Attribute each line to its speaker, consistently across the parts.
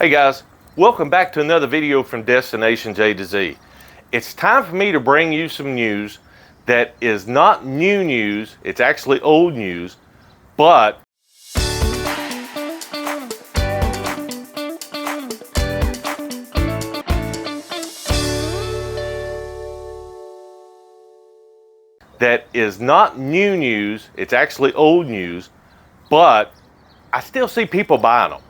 Speaker 1: Hey guys, welcome back to another video from Destinations A to Z. It's time for me to bring you some news that is not new news, it's actually old news, but that is not new news, it's actually old news, but I still see people buying them.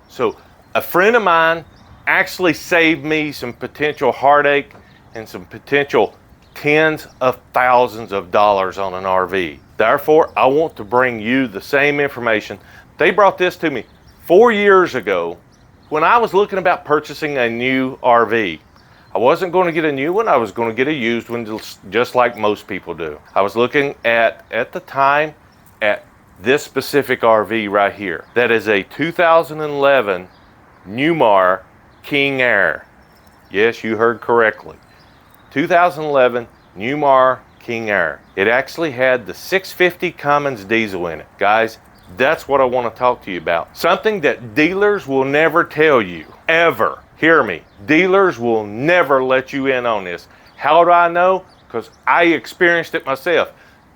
Speaker 1: So a friend of mine actually saved me some potential heartache and some potential tens of thousands of dollars on an RV. Therefore, I want to bring you the same information. They brought this to me 4 years ago when I was looking about purchasing a new RV. I wasn't going to get a new one, I was going to get a used one just like most people do. I was looking at the time, at this specific RV right here. That is a 2011 Newmar King Air. Yes, you heard correctly. 2011 Newmar King Air. It actually had the 650 Cummins diesel in it. Guys, that's what I want to talk to you about. Something that dealers will never tell you, ever. Hear me, dealers will never let you in on this. How do I know? Because I experienced it myself.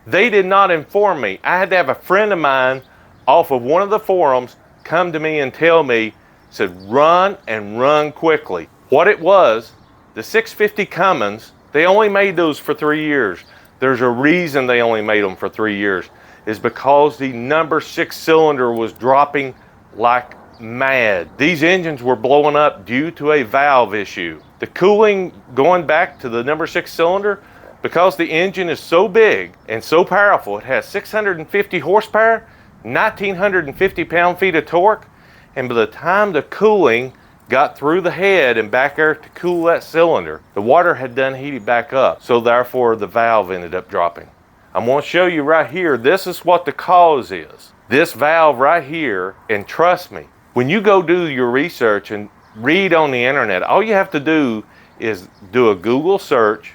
Speaker 1: They did not inform me. I had to have a friend of mine off of one of the forums come to me and tell me, said run and run quickly. What it was, the 650 Cummins, they only made those for 3 years. There's a reason they only made them for 3 years, is because the number 6 cylinder was dropping like mad. These engines were blowing up due to a valve issue. The cooling going back to the number 6 cylinder, because the engine is so big and so powerful, it has 650 horsepower, 1,950 pound-feet of torque, and by the time the cooling got through the head and back there to cool that cylinder, the water had done heated back up, so therefore the valve ended up dropping. I'm going to show you right here, this is what the cause is. This valve right here, and trust me, when you go do your research and read on the internet, all you have to do is do a Google search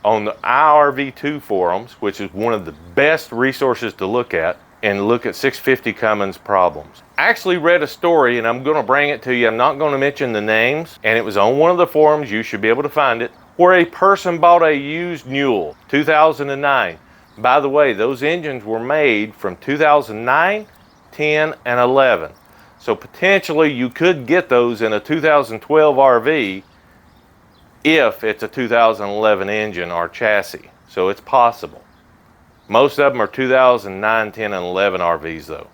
Speaker 1: on the IRV2 forums, which is one of the best resources to look at, and look at 650 Cummins problems. I actually read a story, and I'm going to bring it to you. I'm not going to mention the names, and it was on one of the forums, you should be able to find it, where a person bought a used mule, 2009. By the way, those engines were made from 2009, 10, and 11. So potentially you could get those in a 2012 RV if it's a 2011 engine or chassis. So it's possible. Most of them are 2009, 10, and 11 RVs though.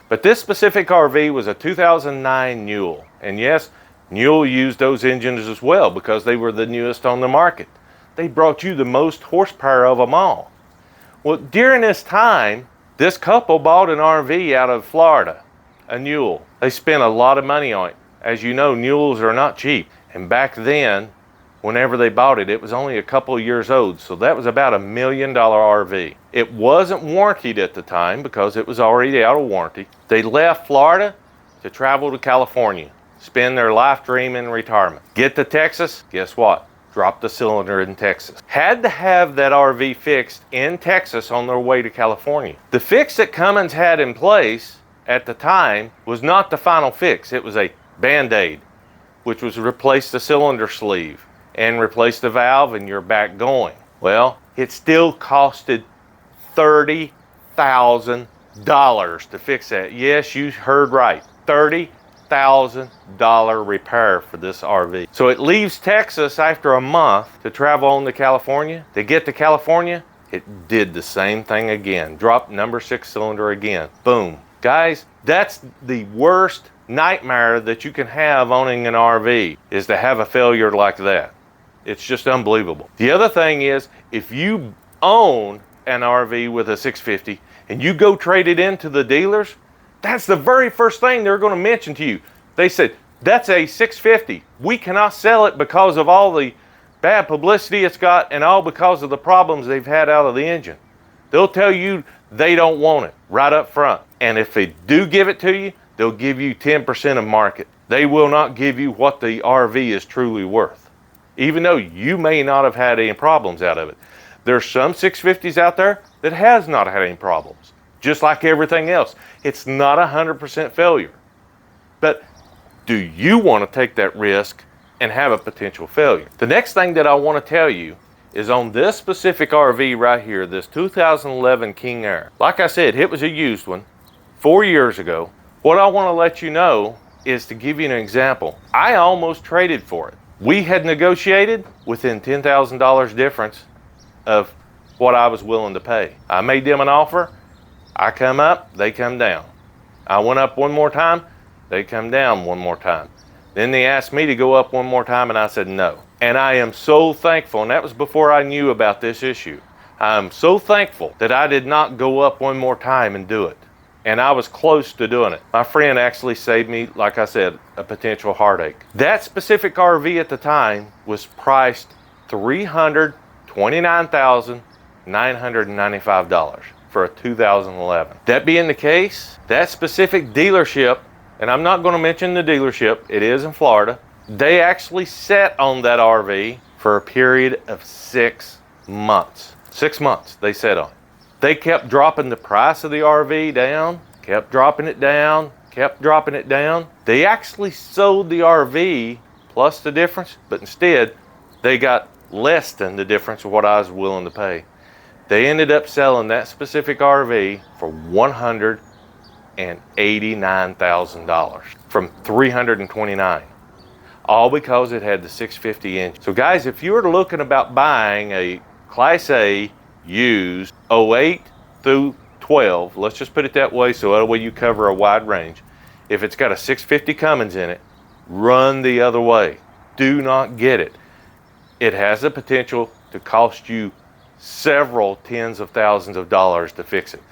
Speaker 1: But this specific RV was a 2009 Mule. And yes, Mule used those engines as well because they were the newest on the market. They brought you the most horsepower of them all. Well, during this time, this couple bought an RV out of Florida, a Mule. They spent a lot of money on it. As you know, mules are not cheap. And back then, whenever they bought it, it was only a couple of years old, so that was about $1 million RV. It wasn't warranted at the time because it was already out of warranty. They left Florida to travel to California, spend their life dream in retirement. Get to Texas, guess what? Drop the cylinder in Texas. Had to have that RV fixed in Texas on their way to California. The fix that Cummins had in place at the time was not the final fix. It was a Band-Aid, which was replace the cylinder sleeve and replace the valve and you're back going. Well, it still costed $30,000 to fix that. Yes, you heard right. $30,000 repair for this RV. So it leaves Texas after a month to travel on to California. To get to California, it did the same thing again. Dropped number 6 cylinder again. Boom. Guys, that's the worst nightmare that you can have owning an RV, is to have a failure like that. It's just unbelievable. The other thing is, if you own an RV with a 650 and you go trade it into the dealers, that's the very first thing they're going to mention to you. They said, that's a 650. We cannot sell it because of all the bad publicity it's got and all because of the problems they've had out of the engine. They'll tell you they don't want it right up front. And if they do give it to you, they'll give you 10% of market. They will not give you what the RV is truly worth, even though you may not have had any problems out of it. There's some 650s out there that has not had any problems. Just like everything else, it's not 100% failure. But Do you want to take that risk and have a potential failure? The next thing that I want to tell you is on this specific RV right here, this 2011 King Air. Like I said, it was a used one 4 years ago. What I want to let you know is to give you an example. I almost traded for it. We had negotiated within $10,000 difference of what I was willing to pay. I made them an offer. I come up, they come down. I went up one more time, they come down one more time. Then they asked me to go up one more time and I said no. And I am so thankful, and that was before I knew about this issue. I'm so thankful that I did not go up one more time and do it. And I was close to doing it. My friend actually saved me, like I said, a potential heartache. That specific RV at the time was priced $329,995 for a 2011. That being the case, that specific dealership, and I'm not going to mention the dealership, it is in Florida, they actually sat on that RV for a period of 6 months. 6 months they sat on it. They kept dropping the price of the RV down, kept dropping it down, kept dropping it down. They actually sold the RV plus the difference, but instead they got less than the difference of what I was willing to pay. They ended up selling that specific RV for $189,000 from $329,000. All because it had the 650 inch. So guys, if you were looking about buying a Class A used 08 through 12, let's just put it that way, so that way you cover a wide range. If it's got a 650 Cummins in it, run the other way. Do not get it. It has the potential to cost you several tens of thousands of dollars to fix it.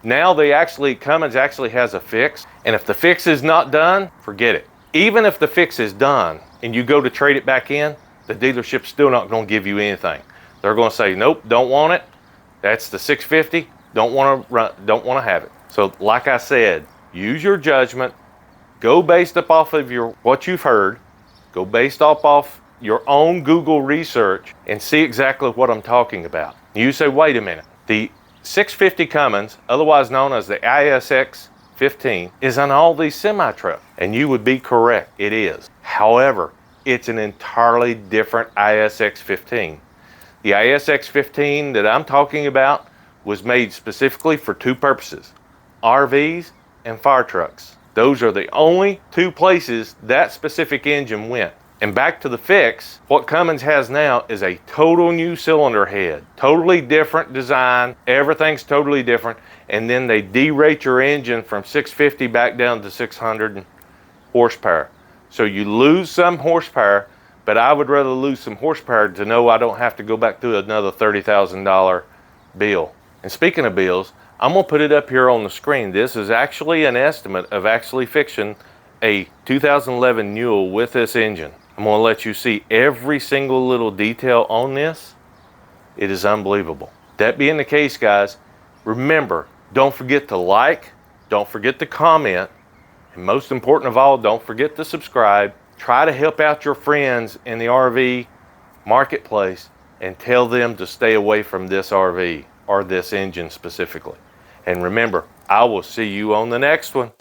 Speaker 1: Now Cummins actually has a fix, and if the fix is not done, forget it. Even if the fix is done and you go to trade it back in, the dealership's still not going to give you anything. They're going to say, nope, don't want it. That's the 650. Don't want to have it. So like I said, use your judgment. Go based up off of what you've heard. Go based off your own Google research and see exactly what I'm talking about. You say, wait a minute. The 650 Cummins, otherwise known as the ISX 15, is on all these semi-trucks, and you would be correct, it is. However, it's an entirely different ISX 15. The ISX 15 that I'm talking about was made specifically for two purposes: RVs and fire trucks. Those are the only two places that specific engine went. And back to the fix, what Cummins has now is a total new cylinder head, totally different design, everything's totally different, and then they derate your engine from 650 back down to 600 horsepower. So you lose some horsepower, but I would rather lose some horsepower to know I don't have to go back through another $30,000 bill. And speaking of bills, I'm gonna put it up here on the screen. This is actually an estimate of actually fixing a 2011 Mule with this engine. I'm going to let you see every single little detail on this. It is unbelievable. That being the case, guys, remember, don't forget to like, don't forget to comment, and most important of all, don't forget to subscribe. Try to help out your friends in the RV marketplace and tell them to stay away from this RV or this engine specifically. And remember, I will see you on the next one.